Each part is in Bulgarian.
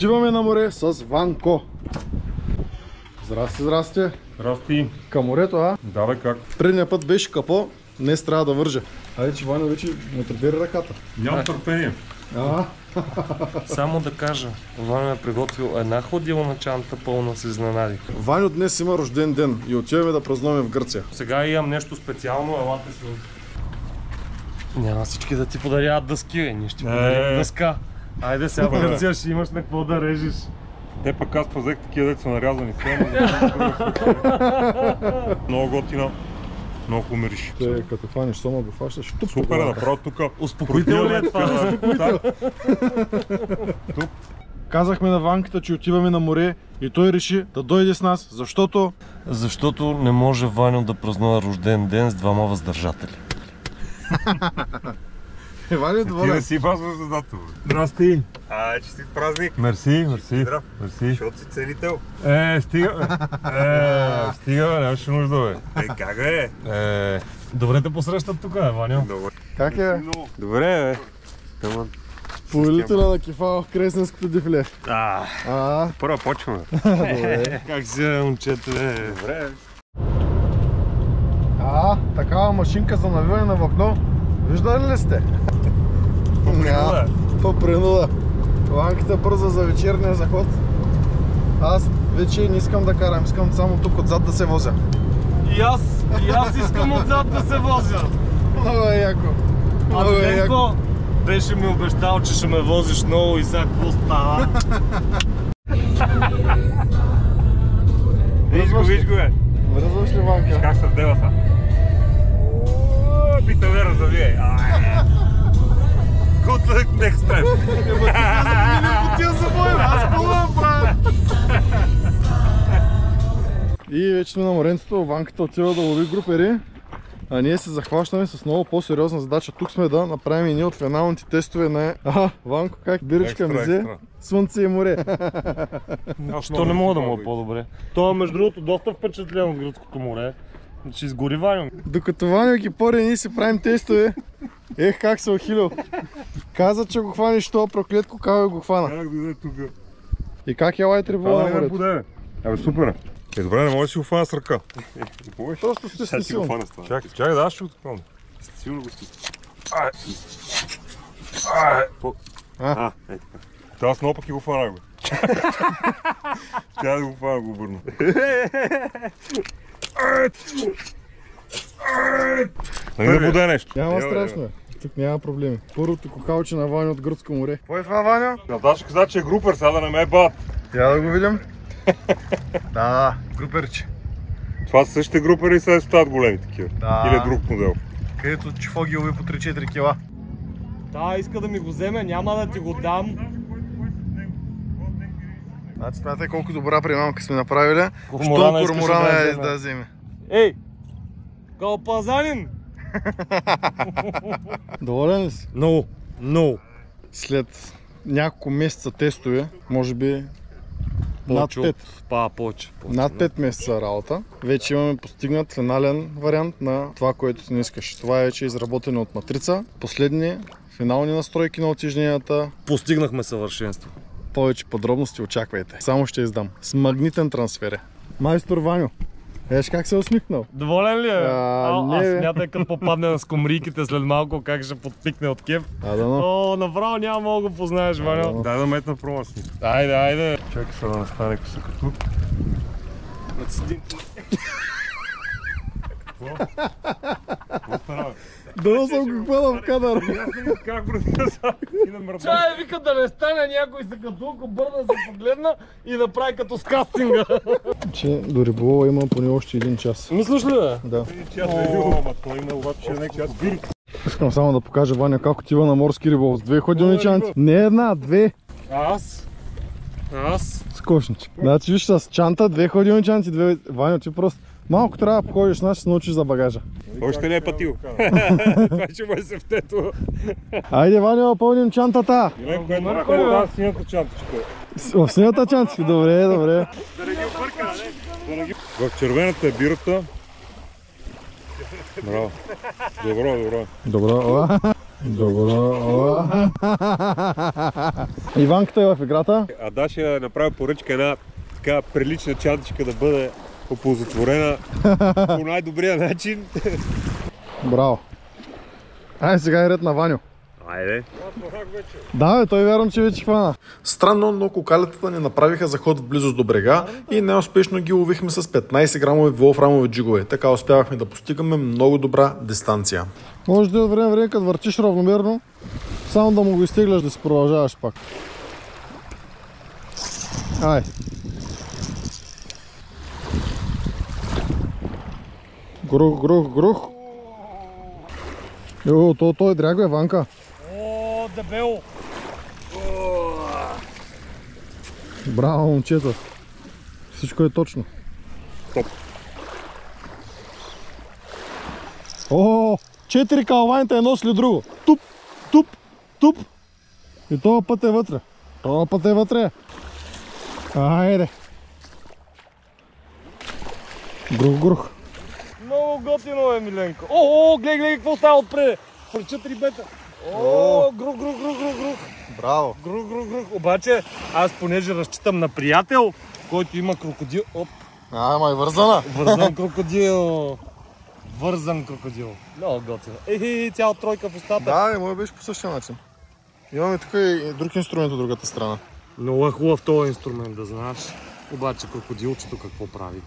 Отиваме на море с Ванко. Здрасти, здрасти. Здрасти. Към морето, а? Да, бе, как? Предния път беше капо, днес трябва да вържа. Айде, че Ваня вече му трепери ръката. Нямам търпение. Само да кажа, Ваня е приготвил една ходилна чанта пълна с изненади. Ваню днес има рожден ден и отиваме да празнуваме в Гърция. Сега имам нещо специално, елате си. Няма всички да ти подаряват дъски, ние ще ти подарим дъска. Айде сега в Гърция ще имаш на какво да режеш. Те пък аз пазех такива деца нарязани. Много готина. Много хумириш. Те като фаниш сома го фащаш. Супер, направо тук. Успокоително ли е това? Казахме на Ванката, че отиваме на море и той реши да дойде с нас, защото... Защото не може Ваню да празнува рожден ден с двама въздържатели. Ваня, Ти доволен. не си базваш за дата. Здрасти! Честит празник! Мерси, мерси. Здрав. Мерси. Защото си ценител. Стига. Стига, бе, нямаше нужда, бе. Как е? Добре те посрещат тук, Ваню. Добре. Как е? Добре, бе. Таман. Повелителя на кефа в Кресненското дефиле. Първа почваме. Добре. Как си, момчето? Добре. Такава машинка за навиване на влакно. Виждали ли сте? Няма. По принуда. Ванката бърза за вечерния заход. Аз вече не искам да карам, искам само тук отзад да се возя. И аз искам отзад да се возя. Много е яко. Много е яко. Денко беше ми обещал, че ще ме возиш много и сега какво става? Виж го, бе. Връзваш ли, Ванка? Как се вдела са? Пита ме разавие. Good luck next time. И вече сме на моренцето, Ванката отива да лови групери, а ние се захващаме с много по-сериозна задача. Тук сме да направим едни от финалните тестове на... Ванко, как биричка ми взе? Слънце и море. Що не мога да му по-добре? Това между другото доста впечатлен от гръцкото море. Ще изгори Ваню. Докато Ваню ги пори, ние си правим тестове. Ех, как се охилил. Каза, че го хванеш това проклетко, кава го хвана. Как дойде тук? И как е лайт рибола на морето? Абе, супер. Добре, не може да си го фана с ръка. Просто сте си силно. Чакай, да, аз ще го такова. Силно го стисна. Това аз много пък и го фанах, бе. Трябва да го фана, го обърна. Нали да буде нещо? Няма страшно. Тук няма проблеми. Първото кокалче на Ваню от Гръцко море. Кой е това, Ваня? Наташа каза, че е групер, сега да не ме е бат. Я да го видим. Да, груперче. Това са същите групери и сега стават големи такива. Или друг модел. Където чифо ги лови по 3-4 кила. Да, иска да ми го вземе, няма да ти го дам. Значи смятай колко добра примамка сме направили. Корморана Що корморана е да вземе. Ей! Калпазанин! Доволен ли си? Много. След няколко месеца тестове, може би над 5. Повече. Над 5 месеца работа, вече имаме постигнат финален вариант на това, което си не искаш. Това е вече изработено от матрица. Последни финални настройки на утежненията. Постигнахме съвършенство. Повече подробности очаквайте. Само ще издам. С магнитен трансфер е. Майстор Ваню, виж как се е усмихнал. Доволен ли е? Не. Смятай като попадне на скумрийките след малко как ще подпикне от кеф. Дано. Направо няма мога да го познаеш, Ваню. Дай да метна промасни. Айде. Чакай сега да не стане къса като. Дано съм го хванал в кадър. Как брат, и на мърда. Чай, вика да не стане някой се като толкова бърна се погледна и направи като с кастинга. Че до риболова има поне още 1 час. Мислиш ли, бе? Да. Той има обаче някакъв бир. Искам само да покажа Ваня как отива на морски риболов с 2 ходилни чанти. Не една, 2. Аз? Скошниче. Значи виж с чанта, 2 ходилни чанти, 2... Ваня, ти просто малко трябва да походиш, значи се научиш за багажа. Още не е пътил. Това ще му е сефтето. Айде, Ваня, опълним чантата. Да, синята чантичка. В синята чантичка, добре. Да не ги обърка, не? В червената е бирата. Браво. Добро. Добро. Добро. Иванката е в играта. А Даша направи поръчка една така прилична чантичка да бъде оползотворена по най-добрия начин. Браво. Айде сега е ред на Ваню. Айде. Да, бе, той вярвам, че вече хвана. Странно, но кокалетата ни направиха заход в близост до брега и неуспешно ги ловихме с 15 грамови волфрамови джигове. Така успявахме да постигаме много добра дистанция. Може да от време време, като въртиш равномерно, само да му го изтегляш да си продължаваш пак. Ай. Грух. Йо, той дряг бе, Ванка. О, дебело! Браво, момчета. Всичко е точно. Топ. О, 4 калваните едно след друго. Туп. И този път е вътре. Айде. Грух. Много готино е, Миленко. О, гледай какво става отпред. Фърчат рибета. О, грух. Браво. Грух. Обаче, аз понеже разчитам на приятел, който има крокодил. Оп. Ама е вързана. Вързан крокодил. Много готино. Цяла тройка в устата. Да, мой беше по същия начин. Имаме тук и друг инструмент от другата страна. Много е хубав този инструмент, да знаеш. Обаче крокодилчето какво прави?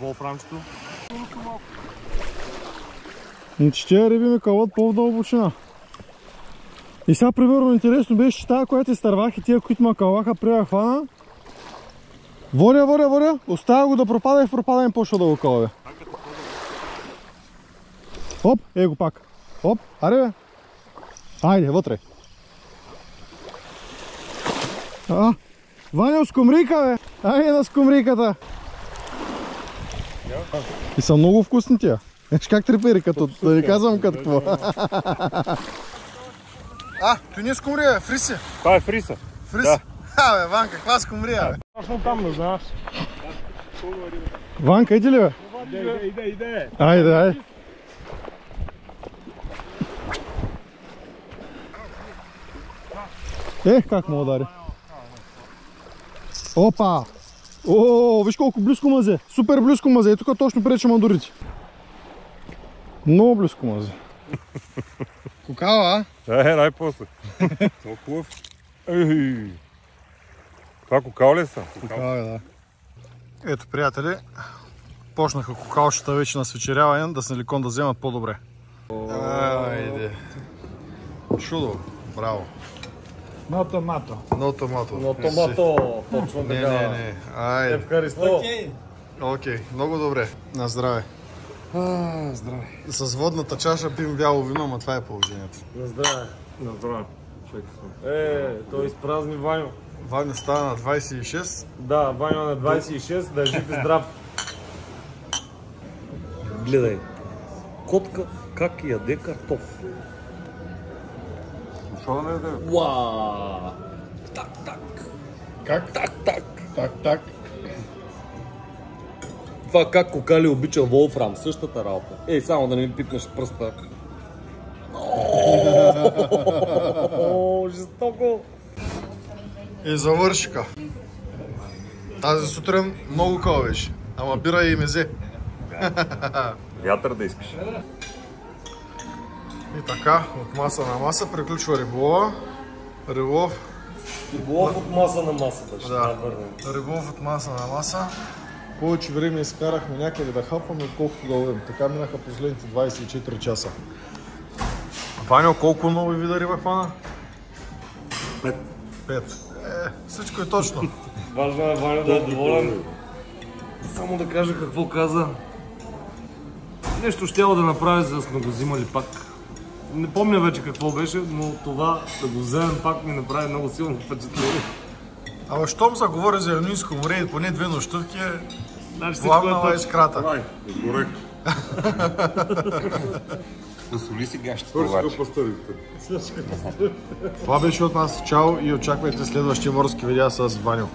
Волфрамчето? Че тия риби ме кълват по-дълбочина. И сега, примерно, интересно беше, че тази, която изтървах и тия, които ме кълваха, прея хвана. Воря. Оставя го да пропада и в пропада им почва да го кълве. Оп, го пак. Оп, аре бе. Айде, вътре. Ваня, скумрика бе. Айде на скумриката. И са много вкусни тия. Еш как трепери, като да не казвам като какво. Той не е скумрия бе, фриси. Това е фриса. Да. Бе, Ванка, каква скумрия бе? Точно там, да знаеш. Ванка, иди ли бе? Иде. Айде. Как му удари? Опа! О, виж колко близко мазе. Супер близко мазе. И тук точно прече мандурите. Много близко мазе. Кокала, най-после. Много хубав. Това кокал ли са? Кокал е, да. Ето, приятели, почнаха кокалщата вече на свечеряване, да се ликон да вземат по-добре. Айде. Чудо, браво. Но томато. Точно така. Не. Айде. Евхаристо. Окей, много добре. На здраве. Здравей. С водната чаша пим бяло вино, ма това е положението. На здраве. Той изпразни Ваню. Ваня става на 26. Да, Ваня на 26, да е жив и здрав. Гледай. Котка как яде картоф. Защо да не яде? Уаа! Так. Как? Так. Това как Кокали обича волфрам, същата работа. Само да не ми пипнеш пръста. Жестоко! И завършика. Тази сутрин много кълвеш, ама бира и мезе. Вятър да искаш. И така, от маса на маса приключва риболова. Риболов от маса на маса. Да, риболов от маса на маса. Повече време изкарахме някъде да хапваме, отколкото да ловим. Така минаха последните 24 часа. Ваньо, колко нови вида риба хвана? 5. Всичко е точно. Важно е Ваня да е доволен. Само да кажа какво каза. Нещо щяло да направи, за да сме го взимали пак. Не помня вече какво беше, но това да го вземем пак ми направи много силно впечатление. Абе, щом се говори за Юнийско море и поне 2 нощувки, Главна искрата. Давай, изгорех. Посоли си гащите. Свършиха пастърите. Това беше от нас. Чао и очаквайте следващия морски видеа с Ваню.